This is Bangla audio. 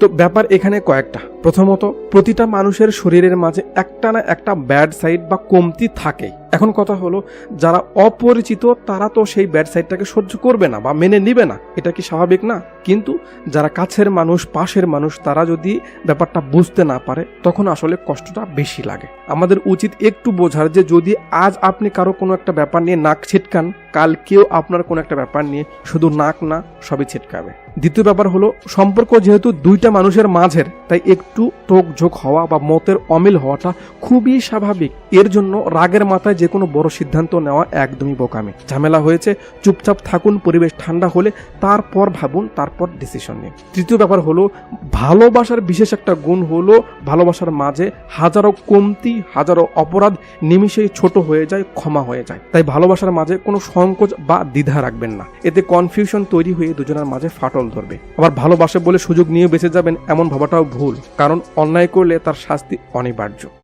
তো ব্যাপার এখানে কয়েকটা। প্রথমত, প্রতিটা মানুষের শরীরের মাঝে একটা না একটা ব্যাড সাইড বা কমতি থাকেই। এখন কথা হলো, যারা অপরিচিত তারা তো সেই ব্যাড সাইডটাকে সহ্য করবে না বা মেনে নিবে না, এটা কি স্বাভাবিক না? কিন্তু যারা কাছের মানুষ, পাশের মানুষ, তারা যদি ব্যাপারটা বুঝতে না পারে তখন আসলে কষ্টটা বেশি লাগে। আমাদের উচিত একটু বোঝার যে যদি আজ আপনি কারো কোনো একটা ব্যাপার নিয়ে নাক ছিটকান, কাল কেউ আপনার কোনো একটা ব্যাপার নিয়ে শুধু নাক না সবই ছিটকাবে। দ্বিতীয় ব্যাপার হলো, সম্পর্ক যেহেতু দুইটা মানুষের মাঝের, তাই একটু টোকঝোক হওয়া বা মতের অমিল হওয়াটা খুবই স্বাভাবিক। এর জন্য রাগের মাথায় যে কোনো বড় সিদ্ধান্ত নেওয়া একদমই বোকামি। ঝামেলা হয়েছে, চুপচাপ থাকুন, পরিবেশ ঠান্ডা হলে তারপর ভাবুন, তারপর ডিসিশন নিন। তৃতীয় ব্যাপার হলো, ভালোবাসার বিশেষ একটা গুণ হলো ভালোবাসার মাঝে হাজারো কমতি, হাজারো অপরাধ নিমিষেই ছোট হয়ে যায়, ক্ষমা হয়ে যায়। তাই ভালোবাসার মাঝে কোনো সংকোচ বা দ্বিধা রাখবেন না, এতে কনফিউশন তৈরি হয়ে দুজনের মাঝে ফাটল ধরবে। আবার ভালোবাসে বলে সুযোগ নিয়ে বেঁচে যাবেন এমন ভাবাটাও ভুল, কারণ অন্যায় করলে তার শাস্তি অনিবার্য।